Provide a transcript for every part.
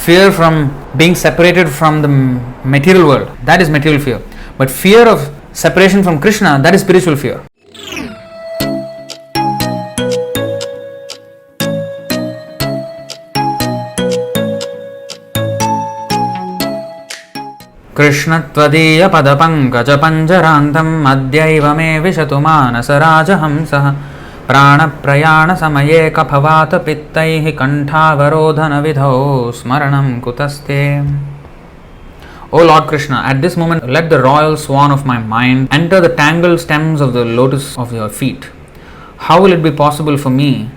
fear from being separated from the material world, that is material fear. But fear of separation from Krishna, that is spiritual fear. Krishna tvadiya padapankaja panjarantam adyaiva me vishatu manasa rajahamsah prana prayana samaye kaphavata pittaihi kanthavarodhana vidhau smaranam kutaste. O Lord Krishna, at this moment let the royal swan of my mind enter the tangled stems of the lotus of your feet. How will it be possible for me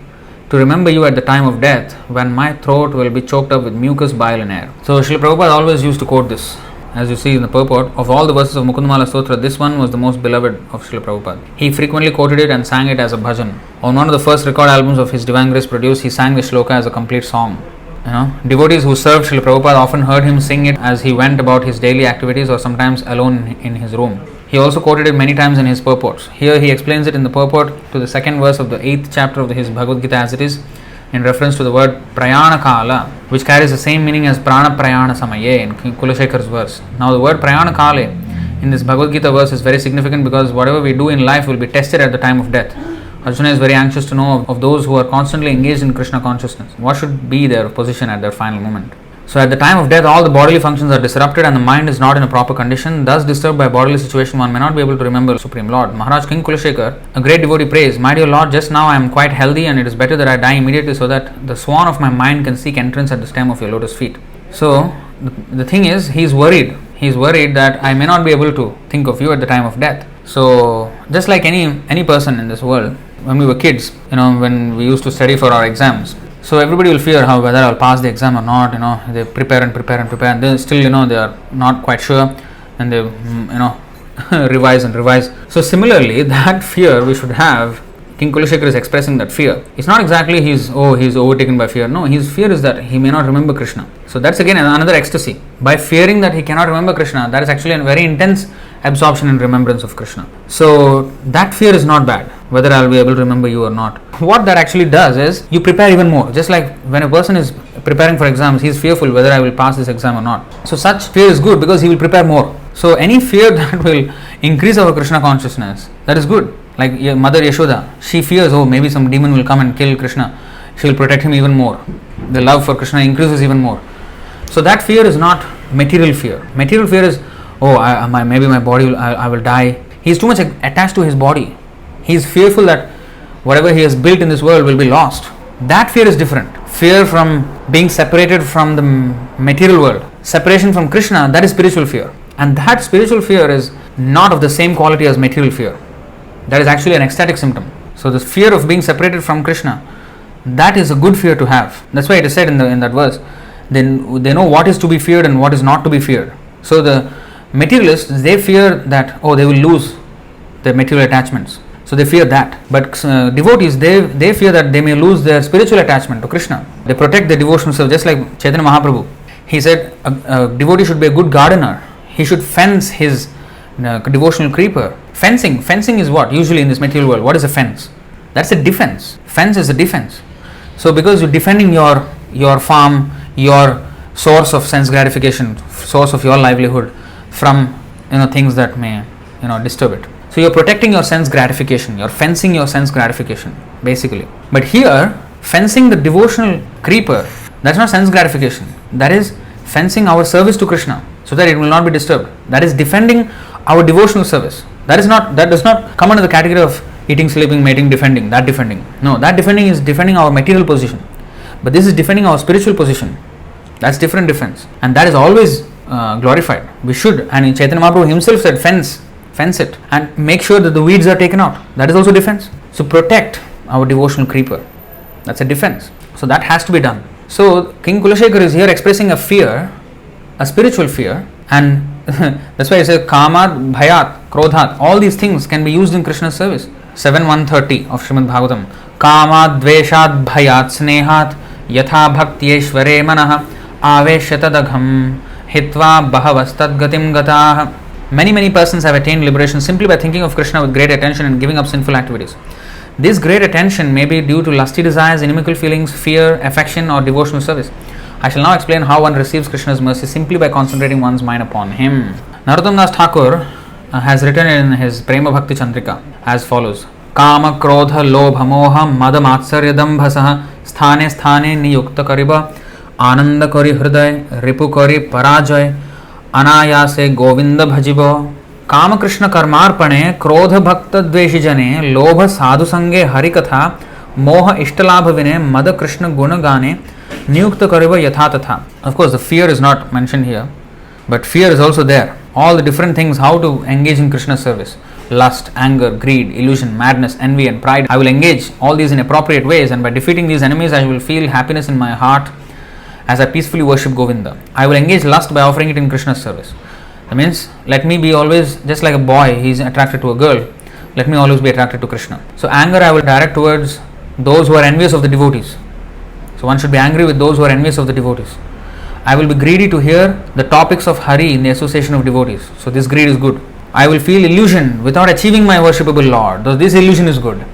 to remember you at the time of death when my throat will be choked up with mucus, bile and air? So Srila Prabhupada always used to quote this. As you see in the purport, of all the verses of Mukundamala Stotra, this one was the most beloved of Srila Prabhupada. He frequently quoted it and sang it as a bhajan. On one of the first record albums of his Divine Grace produced, he sang the shloka as a complete song. Devotees who served Srila Prabhupada often heard him sing it as he went about his daily activities or sometimes alone in his room. He also quoted it many times in his purports. Here he explains it in the purport to the second verse of the 8th chapter of his Bhagavad Gita as it is, in reference to the word prayana kala, which carries the same meaning as prana prayana samaye in Kulaśekhara's verse. Now the word prayana kala in this Bhagavad Gita verse is very significant because whatever we do in life will be tested at the time of death. Arjuna is very anxious to know of those who are constantly engaged in Krishna consciousness. What should be their position at their final moment? So at the time of death, all the bodily functions are disrupted and the mind is not in a proper condition. Thus disturbed by bodily situation, one may not be able to remember Supreme Lord. Maharaj King Kulaśekhara, a great devotee, prays, "My dear Lord, just now I am quite healthy and it is better that I die immediately so that the swan of my mind can seek entrance at the stem of your lotus feet." So the thing is, he is worried. He is worried that I may not be able to think of you at the time of death. So just like any person in this world, when we were kids, when we used to study for our exams, so everybody will fear whether I'll pass the exam or not. They prepare and then still they are not quite sure, and they revise and revise. So similarly, that fear we should have. King Kulaśekhara is expressing that fear. It's not exactly he's overtaken by fear. No, his fear is that he may not remember Krishna. So that's again another ecstasy. By fearing that he cannot remember Krishna, that is actually a very intense absorption and remembrance of Krishna. So that fear is not bad, whether I'll be able to remember you or not. What that actually does is you prepare even more. Just like when a person is preparing for exams, he is fearful whether I will pass this exam or not. So such fear is good because he will prepare more. So any fear that will increase our Krishna consciousness, that is good. Like Mother Yashoda, she fears, maybe some demon will come and kill Krishna. She will protect him even more. The love for Krishna increases even more. So that fear is not material fear. Material fear is, maybe my body, I will die. He is too much attached to his body. He is fearful that whatever he has built in this world will be lost. That fear is different. Fear from being separated from the material world. Separation from Krishna, that is spiritual fear. And that spiritual fear is not of the same quality as material fear. That is actually an ecstatic symptom. So the fear of being separated from Krishna, that is a good fear to have. That's why it is said in that verse, then they know what is to be feared and what is not to be feared. So the materialists, they fear that they will lose their material attachments. So they fear that. But devotees, they fear that they may lose their spiritual attachment to Krishna. They protect their devotional self, just like Chaitanya Mahaprabhu. He said a devotee should be a good gardener. He should fence his devotional creeper. Fencing is what? Usually in this material world, what is a fence? That's a defense. Fence is a defense. So because you're defending your farm, your source of sense gratification, source of your livelihood from things that may disturb it. So you're protecting your sense gratification. You're fencing your sense gratification, basically. But here, fencing the devotional creeper, that's not sense gratification. That is fencing our service to Krishna so that it will not be disturbed. That is defending our devotional service. That does not come under the category of eating, sleeping, mating, defending. No, that defending is defending our material position. But this is defending our spiritual position. That's different defense. And that is always glorified. We should. And Chaitanya Mahaprabhu himself said, fence it and make sure that the weeds are taken out. That is also defense. So protect our devotional creeper. That's a defense. So that has to be done. So King Kulaśekhara is here expressing a fear, a spiritual fear, and that's why he says Kamat, Bhayat, Krodhat, all these things can be used in Krishna's service. 7.130 of Srimad Bhagavatam. Kamat, Dveshat, Bhayat, Snehat, Yatha Bhaktyeshware Manah, Aveshyatadagham, Hitva Bahavastad Gatim Gatah. Many persons have attained liberation simply by thinking of Krishna with great attention and giving up sinful activities. This great attention may be due to lusty desires, inimical feelings, fear, affection or devotional service. I shall now explain how one receives Krishna's mercy simply by concentrating one's mind upon him. Narottam Das Thakur has written in his Prema Bhakti Chandrika as follows: Kama Krodha Lobha Moha Mada Matsarya Dambhasaha Sthane Sthane Niyukta Kariba Ananda Kori Hriday Ripu Kori Parajay Anayase Govinda Bhajibo. काम कृष्ण कर्मार्पणे क्रोध भक्त द्वेषी जने लोभ साधु संगे हरि कथा मोह इष्टलाभ विने मद कृष्ण गुण गाने नियुक्त करिव यथा तथा. Of course, the fear is not mentioned here, but fear is also there. All the different things how to engage in Krishna's service: lust, anger, greed, illusion, madness, envy, and pride. I will engage all these in appropriate ways, and by defeating these enemies, I will feel happiness in my heart as I peacefully worship Govinda. I will engage lust by offering it in Krishna's service. That means, let me be always, just like a boy, he is attracted to a girl, let me always be attracted to Krishna. So anger I will direct towards those who are envious of the devotees. So one should be angry with those who are envious of the devotees. I will be greedy to hear the topics of Hari in the association of devotees. So this greed is good. I will feel illusion without achieving my worshipable Lord. Thus this illusion is good.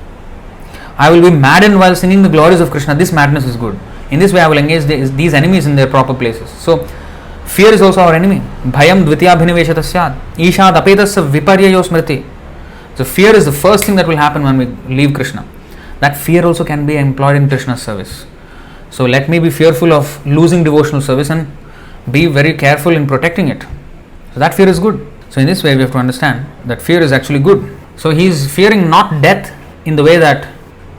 I will be maddened while singing the glories of Krishna. This madness is good. In this way I will engage these enemies in their proper places. So fear is also our enemy. Bhayam dvitiyabhiniveshata syad. Ishad apetasya viparyayo smriti. So fear is the first thing that will happen when we leave Krishna. That fear also can be employed in Krishna's service. So let me be fearful of losing devotional service and be very careful in protecting it. So that fear is good. So in this way we have to understand that fear is actually good. So he is fearing not death in the way that,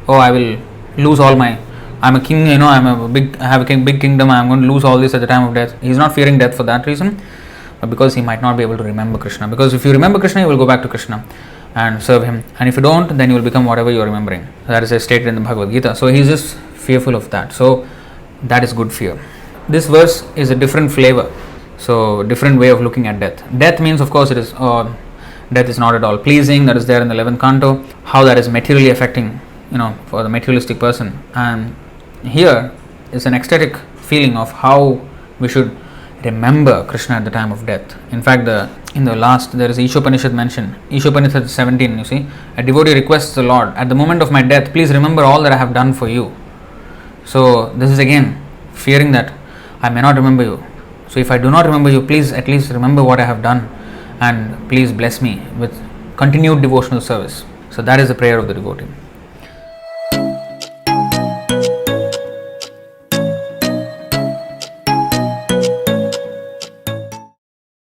oh, I will lose all my, I'm a king, I have a big kingdom, I'm going to lose all this at the time of death. He is not fearing death for that reason, but because he might not be able to remember Krishna. Because if you remember Krishna, you will go back to Krishna and serve him. And if you don't, then you will become whatever you are remembering. That is stated in the Bhagavad Gita. So he is just fearful of that. So that is good fear. This verse is a different flavor. So different way of looking at death. Death means, of course, it is death is not at all pleasing. That is there in the 11th canto. How that is materially affecting, for the materialistic person. And here is an ecstatic feeling of how we should remember Krishna at the time of death. In fact, in the last, there is Ishopanishad mentioned. Ishopanishad 17, you see, a devotee requests the Lord, at the moment of my death, please remember all that I have done for you. So this is again fearing that I may not remember you. So if I do not remember you, please at least remember what I have done and please bless me with continued devotional service. So that is the prayer of the devotee.